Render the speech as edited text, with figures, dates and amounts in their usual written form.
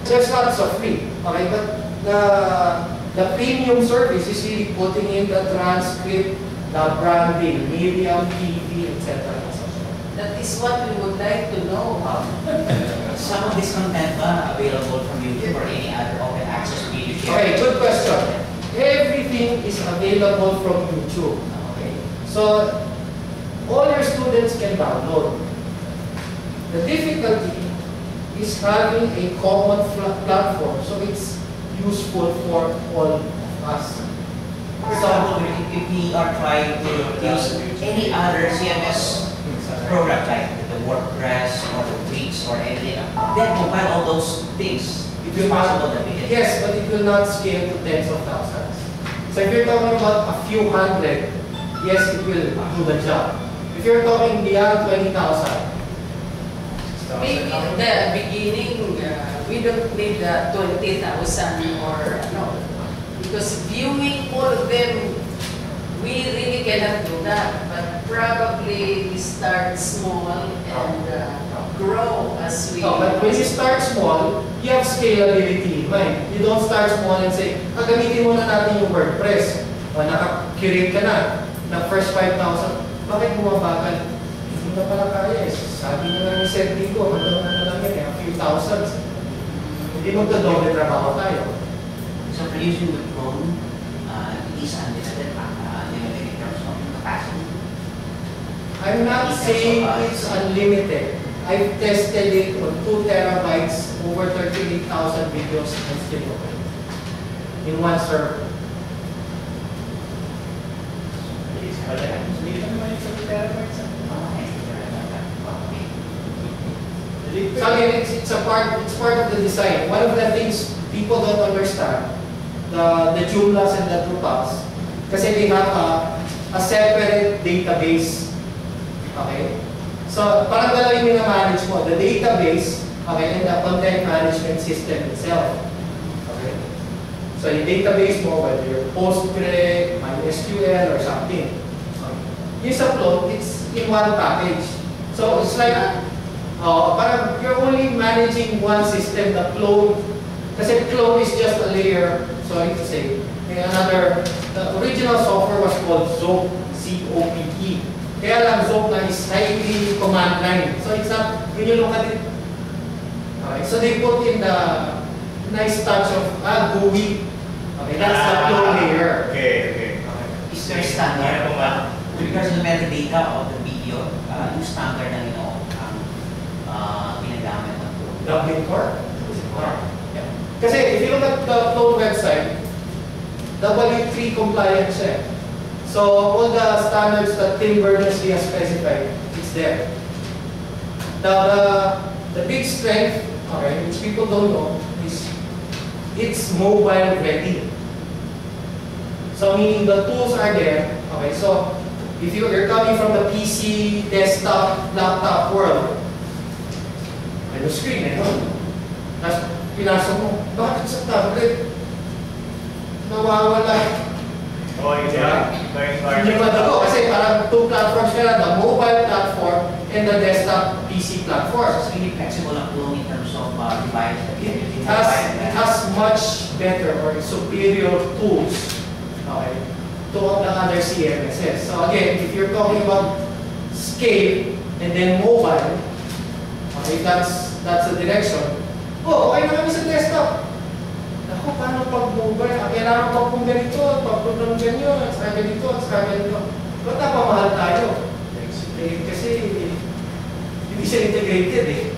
There's lots of free, okay? But the premium service is really putting in the transcript, the branding, medium, TV, etc. That is what we would like to know. Some of this content available from YouTube or any other open access video share? Okay, good question. Everything is available from YouTube. Okay. So all your students can download. The difficulty is having a common platform, so it's useful for all of us. For example, if we are trying to use any other CMS program like the WordPress or the Wix or anything, then compile all those things. It It's will possible not, that we can. yes, but it will not scale to tens of thousands. So if you're talking about a few hundred, yes, it will do the job. If you're talking beyond 20,000, Maybe in the beginning, we don't need 20,000 or no. Because viewing all of them, we really cannot do that. But probably we start small and grow as we... no, but when you start small, you have scalability in mind. You don't start small and say, gamitin muna natin yung WordPress. O naka-curate ka na, na first 5,000. Bakit bumabagal? Hindi na pala kaya eh. Sabi na lang yung setting ko, hanggang na lang yan, a few thousands. Hindi magda-doble trabaho tayo. So producing with Chrome is unlimited in terms of capacity. I'm not saying it's unlimited. I've tested it on 2 terabytes, over 38,000 videos, and still okay. In one server. So again, it's part of the design. One of the things people don't understand, the Joomlas and the Drupals, kasi they have a separate database. Okay? So parang dalawa yung manage mo, the database, okay, and the content management system itself. Okay? So yung database mo, whether you're Postgre, MySQL, or something, yung sa Flow, it's in one package. So it's like, parang you're only managing one system, the Flow, kasi Flow is just a layer, so I to say, the original software was called Zope, C-O-P-E. Kaya lang Zope na is highly command line. So it's not, when you look at it, okay, so they put in the nice touch of GUI. Okay, that's the Flow layer. Okay. Is there a standard with regards to the metadata of the video? Yung standard na ginagamit ng Flow? Dublin Core? Yeah. Kasi if you look at the Flow website, W3 compliant siya. So all the standards that Tim Berners-Lee has specified, it's there. The big strength, okay, which people don't know, is it's mobile ready. So meaning the tools are there. Okay, so if you're coming from the PC, desktop, laptop world, may screen eh, no? Tapos pinasok mo, bakit sa tablet nawawala? Hindi madago kasi parang two platforms ka na, the mobile platform and the desktop PC platform. So it's really flexible ang Flow in terms of device. It has much better or superior tools, okay, to all the other CMSs. So again, if you're talking about scale and then mobile, okay, that's the direction. Oh, okay na kami sa desktop. Ako, paano pag mobile? Kailangan pag kung ganito, pag program ganyan, saka ganito, saka ganito. Ba't napamahal tayo? Kasi hindi siya integrated eh.